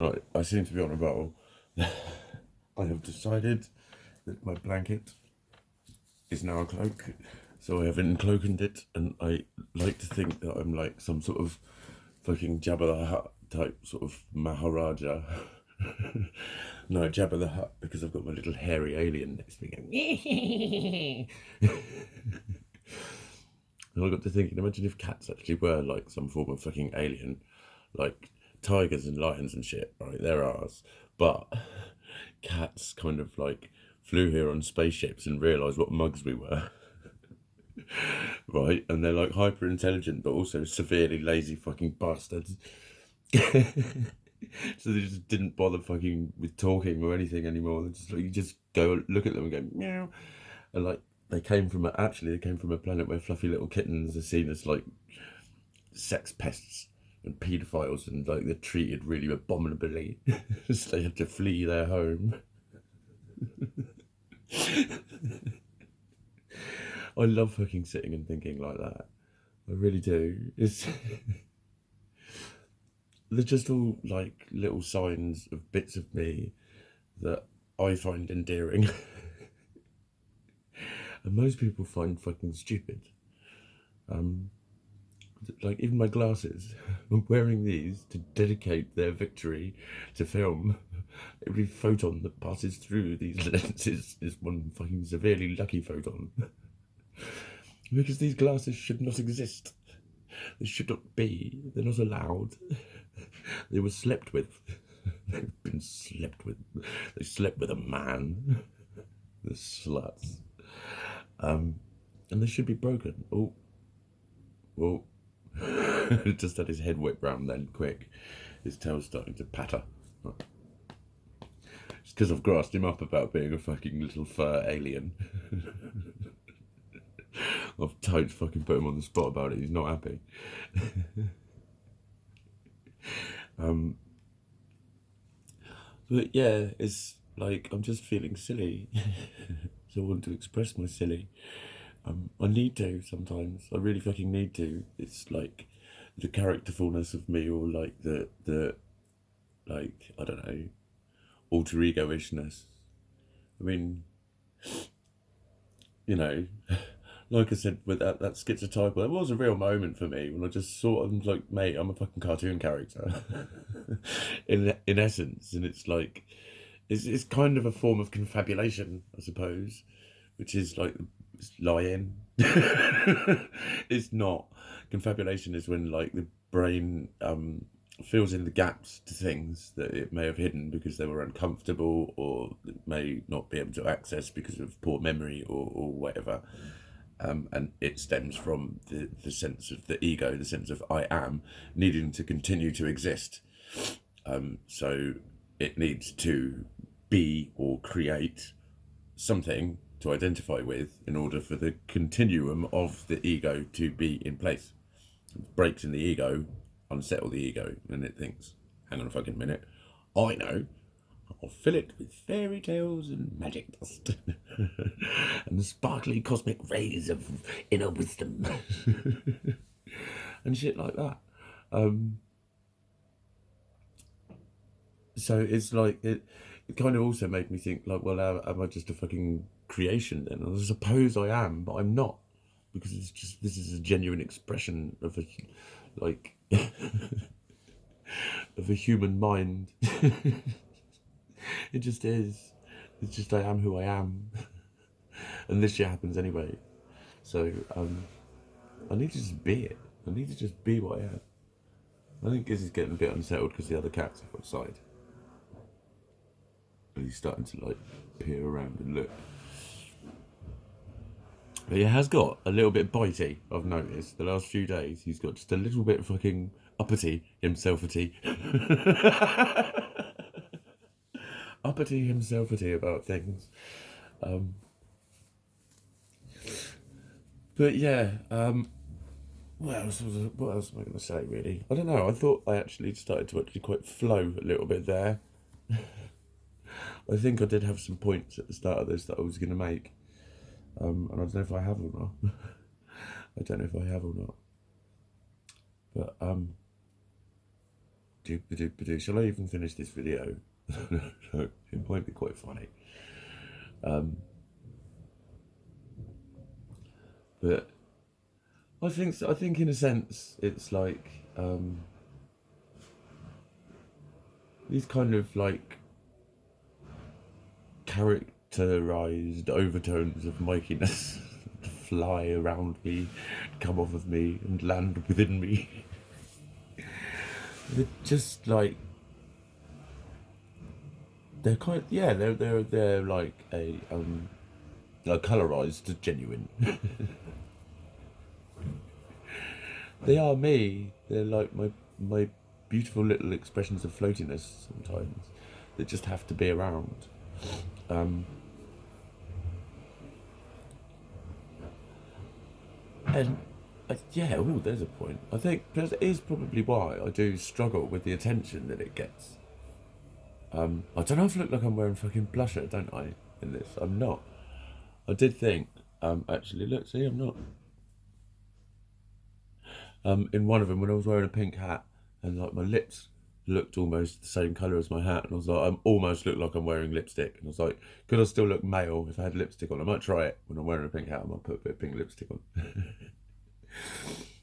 Right, I seem to be on a roll. I have decided that my blanket is now a cloak, so I have encloakened it, and I like to think that I'm like some sort of fucking Jabba the Hutt type sort of Maharaja. No, Jabba the Hutt, because I've got my little hairy alien next to me going. And I got to thinking, imagine if cats actually were like some form of fucking alien, like tigers and lions and shit, right? They're ours. But cats kind of like flew here on spaceships and realised what mugs we were, right? And they're like hyper intelligent, but also severely lazy fucking bastards. So they just didn't bother fucking with talking or anything anymore. They just like you just go look at them and go meow, and like they came from a planet where fluffy little kittens are seen as like sex pests and paedophiles, and like they're treated really abominably. So they have to flee their home. I love fucking sitting and thinking like that. I really do. It's they're just all like little signs of bits of me that I find endearing. And most people find fucking stupid. Um, like even my glasses. I'm wearing these to dedicate their victory to film. Every photon that passes through these lenses is one fucking severely lucky photon. Because these glasses should not exist. They should not be. They're not allowed. They were slept with. They've been slept with. They slept with a man. The sluts. And they should be broken. Oh, well, just had his head whipped round then, quick. His tail's starting to patter. It's because I've grassed him up about being a fucking little fur alien. I've totally fucking put him on the spot about it. He's not happy. But yeah, it's like I'm just feeling silly. So I want to express my silly. I need to sometimes. I really fucking need to. It's like the characterfulness of me, or like the like I don't know, alter ego-ishness. I mean, you know, like I said with that schizotype, it was a real moment for me when I just saw I'm like, mate, I'm a fucking cartoon character. In essence, and it's like it's kind of a form of confabulation, I suppose, which is like it's lying. It's not. Confabulation is when like the brain fills in the gaps to things that it may have hidden because they were uncomfortable, or it may not be able to access because of poor memory, or whatever. And it stems from the sense of the ego, the sense of I am needing to continue to exist. So it needs to be or create something to identify with in order for the continuum of the ego to be in place. Breaks in the ego unsettle the ego, and it thinks, hang on a fucking minute, I know, I'll fill it with fairy tales and magic dust and the sparkly cosmic rays of inner wisdom and shit like that. So it's like it kind of also made me think like, well, am I just a fucking creation then? And I suppose I am, but I'm not, because it's just this is a genuine expression of a like of a human mind. It just is. It's just I am who I am, and this shit happens anyway. So I need to just be it. I need to just be what I am. I think Giz is getting a bit unsettled because the other cat's outside, and he's starting to like peer around and look. But he has got a little bit bitey, I've noticed. The last few days, he's got just a little bit fucking uppity himselfity. Uppity himselfity about things. But yeah, what else am I going to say, really? I don't know. I thought I actually started to actually quite flow a little bit there. I think I did have some points at the start of this that I was going to make. And I don't know if I have or not. I don't know if I have or not. But Shall I even finish this video? It might be quite funny. But I think in a sense it's like these kind of like characterized overtones of mikiness fly around me, come off of me, and land within me. They're just like they're kind of, yeah, they're like a colorized genuine. They are me. They're like my beautiful little expressions of floatiness sometimes that just have to be around. And yeah, oh, there's a point. I think that is probably why I do struggle with the attention that it gets. I don't know if I look like I'm wearing fucking blusher, don't I? In this, I'm not. I did think, actually, look, see, I'm not. In one of them, when I was wearing a pink hat, and like my lips looked almost the same colour as my hat, and I was like, I almost look like I'm wearing lipstick, and I was like, could I still look male if I had lipstick on? I might try it when I'm wearing a pink hat. I might put a bit of pink lipstick on.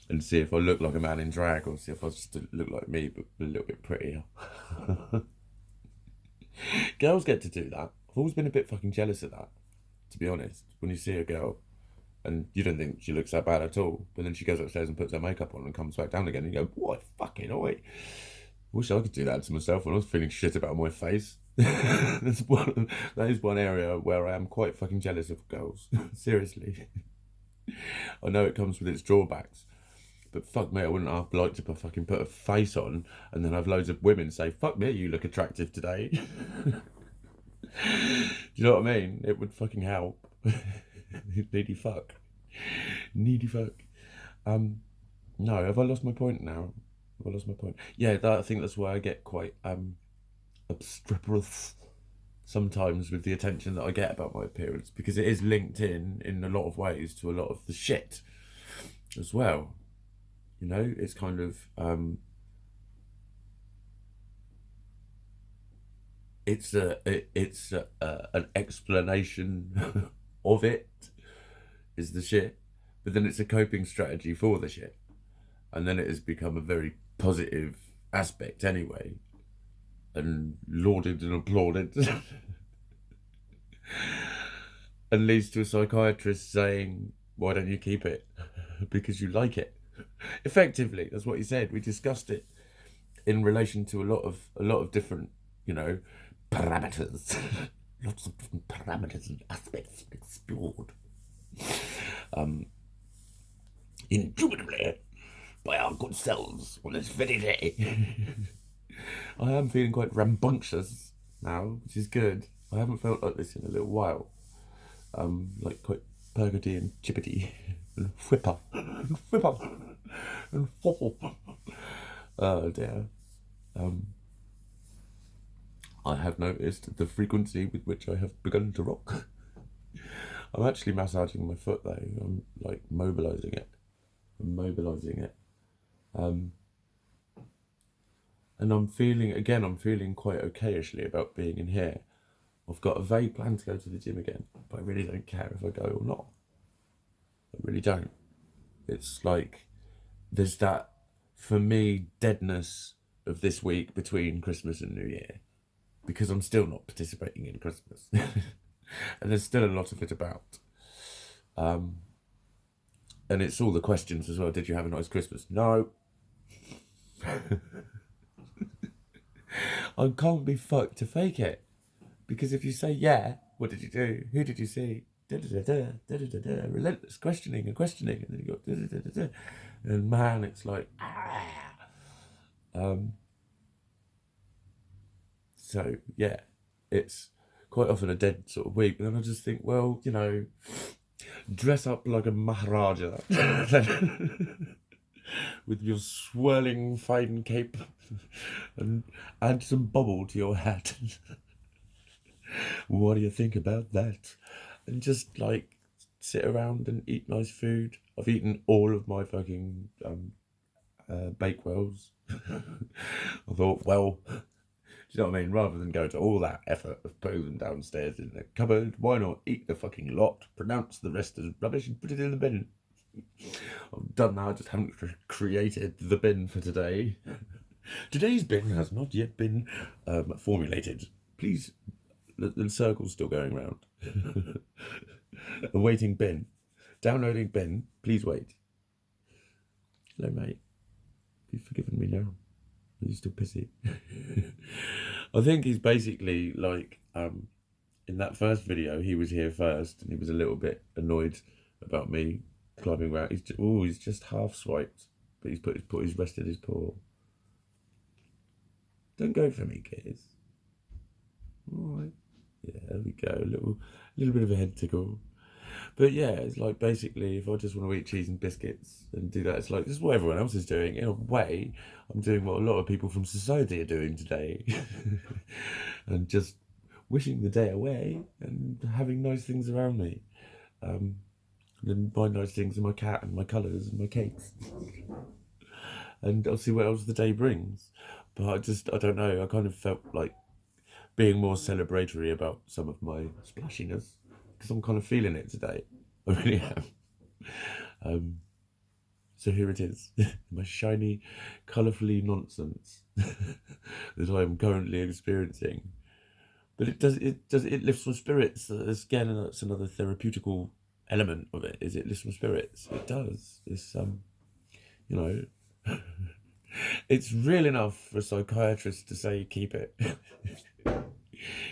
And see if I look like a man in drag, or see if I just look like me but a little bit prettier. Girls get to do that. I've always been a bit fucking jealous of that, to be honest. When you see a girl and you don't think she looks that bad at all, but then she goes upstairs and puts her makeup on and comes back down again, and you go, what fucking oi. Wish I could do that to myself when I was feeling shit about my face. That is one area where I am quite fucking jealous of girls. Seriously. I know it comes with its drawbacks, but fuck me, I wouldn't have liked to fucking put a face on and then have loads of women say, fuck me, you look attractive today. Do you know what I mean? It would fucking help. Needy fuck. Needy fuck. No, have I lost my point now? Have I lost my point? Yeah, I think that's why I get quite obstreperous sometimes with the attention that I get about my appearance, because it is linked in a lot of ways to a lot of the shit as well. You know, it's kind of it's an explanation of it is the shit, but then it's a coping strategy for the shit, and then it has become a very positive aspect anyway, and lauded and applauded, and leads to a psychiatrist saying, "Why don't you keep it? Because you like it." Effectively, that's what he said. We discussed it in relation to a lot of different, you know, parameters. Lots of different parameters and aspects explored. Indubitably by our good selves on this very day. I am feeling quite rambunctious now, which is good. I haven't felt like this in a little while. Like quite pergody and chippity and whipper and whipper and wobble. Oh dear. I have noticed the frequency with which I have begun to rock. I'm actually massaging my foot though. I'm like mobilising it. And I'm feeling quite okayishly about being in here. I've got a vague plan to go to the gym again, but I really don't care if I go or not. I really don't. It's like there's that, for me, deadness of this week between Christmas and New Year, because I'm still not participating in Christmas. And there's still a lot of it about. And it's all the questions as well. Did you have a nice Christmas? No. I can't be fucked to fake it. Because if you say yeah, what did you do? Who did you see? Relentless questioning, and then you go and man, it's like so yeah, it's quite often a dead sort of week. And then I just think, well, you know, dress up like a Maharaja with your swirling fine cape and add some bubble to your hat. What do you think about that? And just like sit around and eat nice food. I've eaten all of my fucking Bakewells. I thought, well, do you know what I mean? Rather than go to all that effort of putting them downstairs in the cupboard, why not eat the fucking lot, pronounce the rest as rubbish, and put it in the bin? I've done that, I just haven't created the bin for today. Today's bin has not yet been formulated. Please, the circle's still going round. Awaiting bin. Downloading bin. Please wait. Hello, mate. You've forgiven me now. Are you still pissy? I think he's basically like, in that first video, he was here first, and he was a little bit annoyed about me climbing around. He's just half swiped, but he's rested his paw. Don't go for me, kids. All right. Yeah, there we go. A little bit of a head tickle. But yeah, it's like basically if I just want to eat cheese and biscuits and do that, it's like this is what everyone else is doing. In a way, I'm doing what a lot of people from society are doing today. And just wishing the day away and having nice things around me. And then buy nice things in my cat and my colours and my cakes. And I'll see what else the day brings. But I don't know, I kind of felt like being more celebratory about some of my splashiness. Because I'm kind of feeling it today. I really am. So here it is. My shiny, colourfully nonsense that I am currently experiencing. But it lifts my spirits. Again, that's another therapeutical element of it, is it lifts my spirits. It does. It's, you know, it's real enough for a psychiatrist to say, keep it.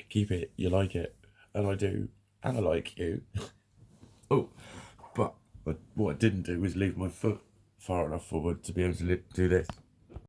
Keep it, you like it. And I do. And I like you. Oh, but what I didn't do was leave my foot far enough forward to be able to do this.